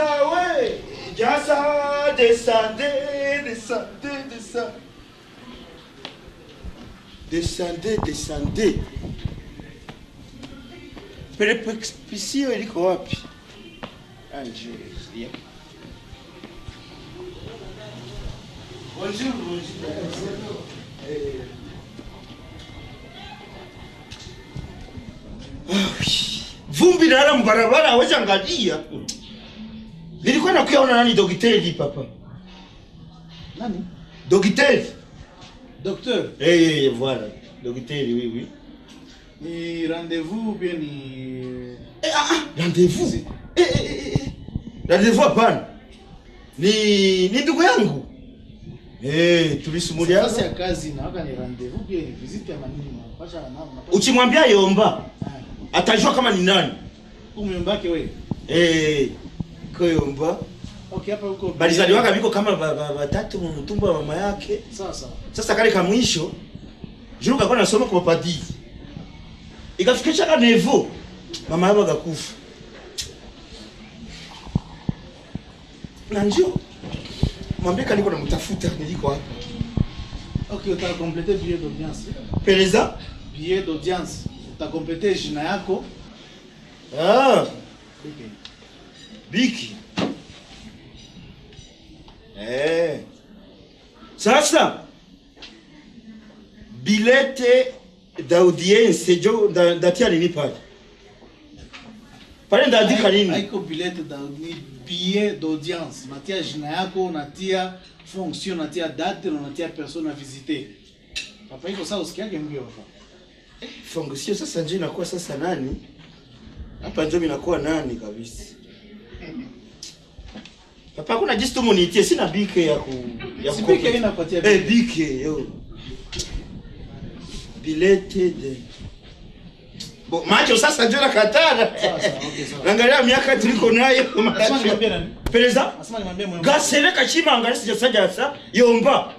Jasa, ouais. Jasa, descendez, descendez, descendez. Descendez, descendez. Perepexio iliko wapi? Angelia. Bonjour, bonjour. Vumbi nala mbarabara wacha ngalia. Nilikuwa nakuona nani Dogiteli papa? Nani? Dogiteli. Docteur. Voilà. Dogiteli, oui, oui. Ni rendez-vous ou bien ni... Rendez-vous? Rendez-vous hapana. Ni ndugu yangu. Tulisumulia. Sasa ya kazi na waka ni rendez-vous bien ni visite ya manini. Pasha na mama. Ukimwambia Yomba, atajua kama ni nani. Umembake wewe? Kwa Yomba. Okay, hapa huko. Balizaliwaka biko kama batatu mu mtumbo wa mama yake. Sasa kale ka mwisho, juru kakona nasoma kwa padi. Ikafikisha ka nevo. Mama yao akakufa. Na njoo mwambie kaliko namtafuta niliko hapa. Okay, uta compléter billet d'audience. Peleza? Billet d'audience. Uta compléter jina yako. Biki. Sasa bilete d'audience jo ndatia nini pale? Pale ndaandika nini? Haiko bilete billet d'audience. Natia jina yako, natia fonction, natia date, natia personne à visiter. Papa iko sawa usikiage mbio hapa. Fonction sasa nje inakuwa sasa nani? Hapa ndio inakuwa nani kabisa? Papa kuna just tu monitie sina bike ya si bike inapatia bike yo. Bilete de Bo macho sasa ndio nakatana. Sasa okay sawa. Angalia miaka tuliko nayo. Asema niambie nani? Peleza? Asema niambie mwe. Gasele kachima angalia sijasaja sasa Yomba.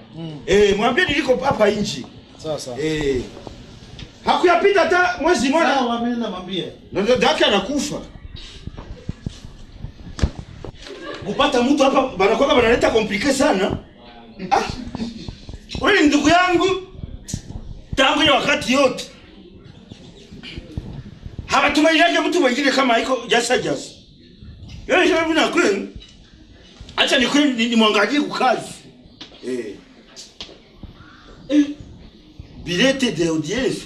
Mwambie niliko hapa inji. Sawa. Hakuyapita hata mwezi mmoja. Sawa, mimi namwambia. Ndio daka anakufa. Kupata mtu hapa banakuwa banaleta komplike sana. Wewe ni ndugu yangu tangu ile wakati yote. Hawatumainiaje mtu mwingine kama iko jasa. Yeye sababu na kwenu. Acha ni mwangalie kukazi. Bilete d'audience.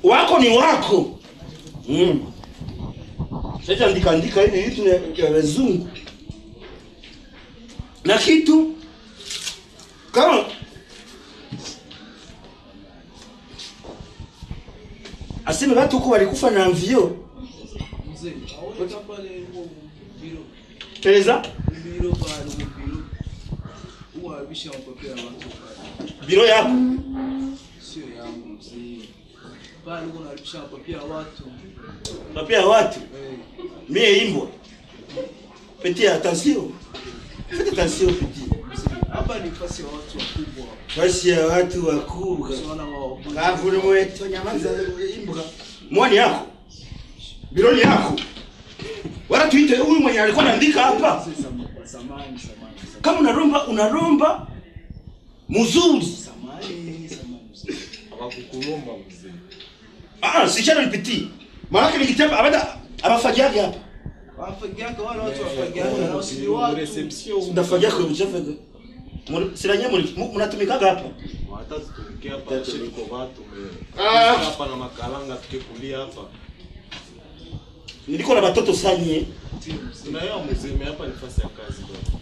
Wako ni wako. Sasa andika hivi vitu ya wazungu. Na kitu kama aseme watu huko walikufa na mvio. Mzee, aona pale biro. Peleza? Biro pale biro. Huwa bisha mpokea watu pale. Biro yako? Sio yangu mzee. Pale kuna bisha mpokea watu. Papia watu? Mie imbwa. Petit attention. Faites attention petit. Hapa ni fasi ya watu wakubwa. Fasi ya watu wakubwa. Kavuli mwetu nyamaza imbwa. Mwani yako? Bironi yako? Wala tuite huyu mwenye alikuwa anaandika hapa. Samani. Kama unaromba mzuri. Samani. Hawakukulomba mzee. Sichana ni petit. Maana ni kitabu abafagiaga hapa. Wafagiaga wale watu wafagiaga na usili watu. Reception. Ndafagiaga mchafaga. Siranye mnatumikaga hapa. Hata tutumikia hapa kwa watu hapa na makalanga tukikulia hapa. Niliko na watoto sanye. Na yeye mzee hapa ni nafasi ya kazi bwana.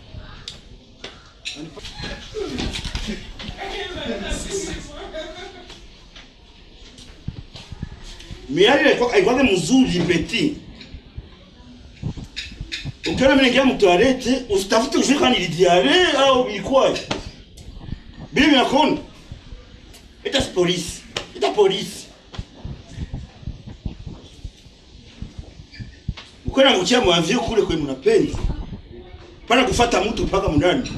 Miali ilikuwa mzuri petit. Ukiona mimi ningia mtoalete, usitafute ujue kama ni diare au ilikuwa. Bibi nakona. Ita polisi. Ukiona kuchia mwavio kule kwa mnapenda. Pana kufuata mtu mpaka mndani.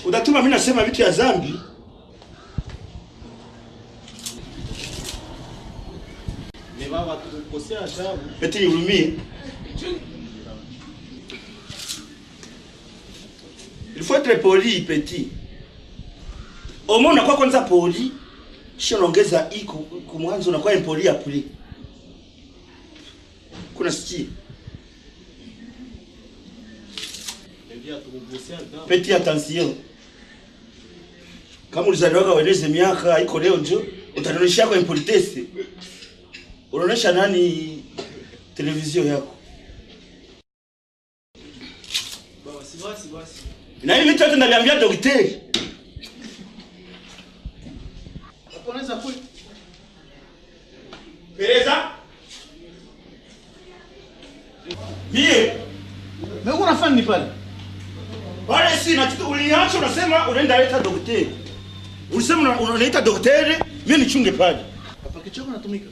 Utatuma mimi nasema vitu ya zambi. Ni baba tu Kukosea adabu. Petit nihurumie. Il faut être poli petit. Au moins unakuwa kwanza poli. Kisha unaongeza i kumwanzo unakuwa impoli après. Kuna sikia. Petit attention. Kama ulizaliwa ueleze miaka haiko leo njo utanionyesha kwa impolitesse. Unaonesha nani televizio yako? Basi. Na hivi mtu ndaliambia daktari. Unaweza kuli. Pereza? Mie. Mimi unafanya nini pale? Wale si na kitu uliacha unasema unaenda leta daktari. Unasema unaita daktari, mimi nichunge pale. Papa kichwa chako natumika.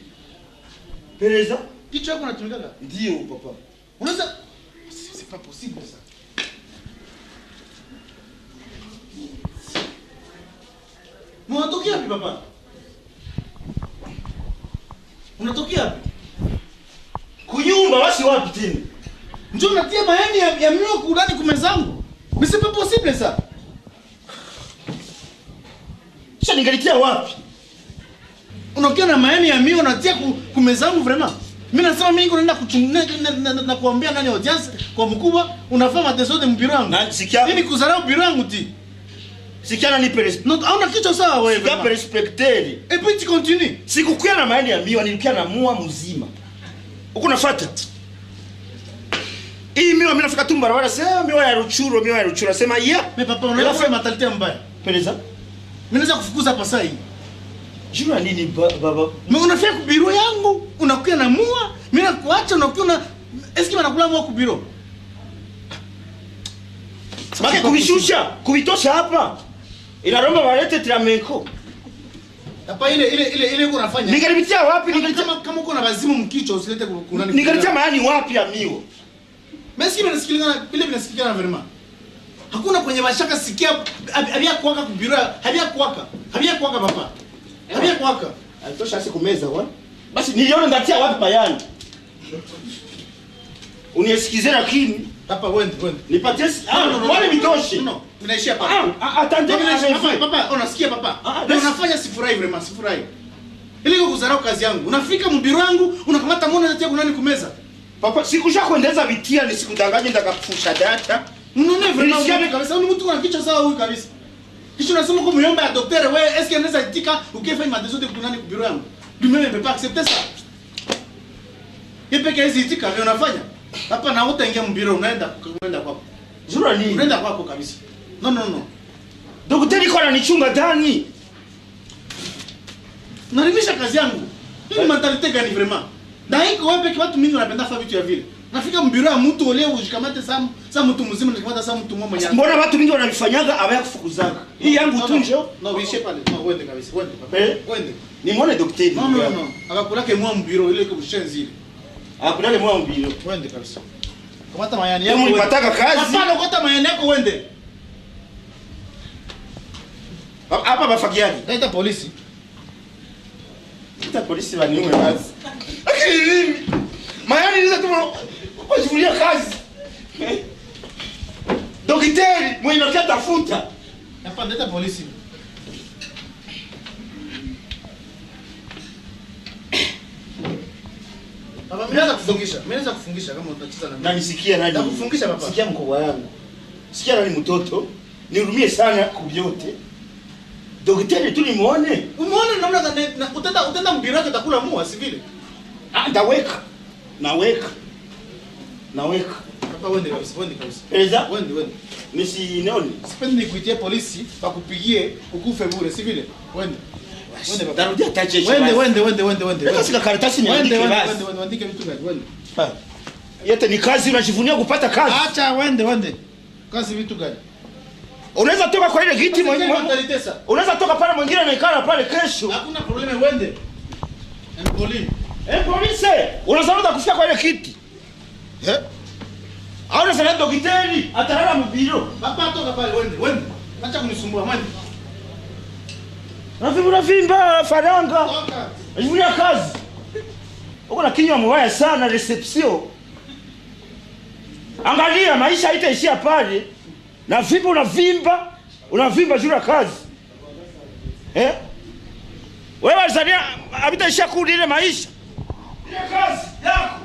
Pereza? Kichwa chako natumika ka? Ndio papa. Unaweza c'est pas possible ça. Unatokea wapi papa? Unatokea wapi? Kunyumba wasi wapi tena? Njoo unatia mayani ya mio kulani kumezangu. Mais c'est pas possible ça. Sasa ningalitia wapi? Unakia na mayani ya mio unatia kumezangu vraiment. Mimi nasema mimi naenda kuchunga na kuambia nani audience kwa mkubwa unafanya mateso de mpira wangu. Na sikia. Mimi kuzarau mpira wangu ti. Sikia nani pereza? Non, hauna kichwa sawa wewe. Sikia perspective. Et puis tu continues. Sikukuya na maeni ya miwa nilikia na mua mzima. Uko nafuata? Hii miwa mimi nafika tumba wala sema miwa ya ruchuro sema yeah. Mais papa unafanya mentalite mbaya. Pereza? Mimi naweza kufukuza pasa hii. Jua nini baba? Mimi unafika ku biro yangu, unakuja na mua, mimi nakuacha unakuja na eski wanakula mua ku biro. Baki kubishusha, kubitosha hapa. Inaromba walete Tramenco. Hapa ile uko unafanya. Ningalipitia wapi? Kama uko na wazimu mkicho usilete kunani. Ningalitia maani wapi ya mio? Mesi mimi nasikilizana vile vinasikilizana vraiment. Hakuna kwenye mashaka sikia habia kuwaka ku biro, habia kuwaka papa. Habia kuwaka. Alitosha siku meza wana. Basi niliona ndatia wapi bayani? Uniesikize lakini papa wende. Nipatie wale mitoshe. No, ninaishia papa. Attendez papa, unasikia papa? Na unafanya sifurahi vraiment, sifurahi. Ile iko kuzarau kazi yangu. Unafika mbiro wangu, unakamata mbona unatia kunani kumeza? Papa, sikusha kuendeza vitia ni sikudanganye ndakafusha data. Unaona vraiment kabisa, ni mtu kuna kichwa sawa huyu kabisa. Kisha unasema kwa myomba ya daktari wewe, est-ce que anaweza itika ukifanya mateso de kunani ku biro yangu? Lui-même ne peut pas accepter ça. Yepe kazi itika wewe unafanya? Hapa na utaingia mbiro unaenda kwako. Jura nini? Unaenda kwako kabisa. No. Daktari kwa ananichunga ndani. Naribisha kazi yangu. Hii mentalite gani vraiment? Na iko wapi kwa watu mingi wanapenda fanya vitu ya vile? Nafika mbiro ya mtu ole ujikamate sa mtu mzima nikamata sa mtu mmoja. Mbona watu mingi wananifanyaga abaya kufukuzaga? Hii yangu tunjo. No, bishe pale. No, wende kabisa. Wende. Ni muone daktari. No. Akakulake mwa mbiro ile kubushenzi ile. Akunale mwa mbiro. Wende kabisa. Kamata mayani yako. Kama unapataka kazi. Hapana, ukota mayani yako wende. Hapa bafagiani. Leta polisi. Kita polisi waniwe basi. Lakini nini? Mayani niza tu kujivulia kazi. Daktari, mwenye tafuta. Hapa leta polisi. Baba, mimi naweza kufungisha kama utacheza na mimi. Na nisikia nani? Nakufungisha papa. Sikia mkubwa wangu. Sikia nani mtoto? Nihurumie sana kubyote. Daktari tu nimuone. Umeona namna gani utaenda mbira yako utakula mua si vile? Ndaweka. Naweka. Papa wende kabisa. Eza? Wende. Nisione. Sipendi nikuitie polisi bakupigie ukufe bure si vile? Wende papa. Tarudia tache. Wende. Leta sika karatasi niandike basi. Wende andike vitu gani? Wende. Yote ni kazi unajivunia kupata kazi. Acha wende. Kazi vitu gani? Unaweza toka kwa ile kiti mwingine. Unaweza toka pale mwingine na ikala pale kesho. Hakuna probleme wende. Polisi. Unaweza kufika kwa ile kiti. Au sana daktari atalala mbiro. Papa toka pale wende. Acha kunisumbua mwende. Unavimba faranga. Unajivunia kazi. Uko na kinywa mbaya sana reception. Angalia maisha haitaishia pale. Na unavimba juu ya kazi. Wewe wazania habitaishia kudi ile maisha. Ile kazi yako.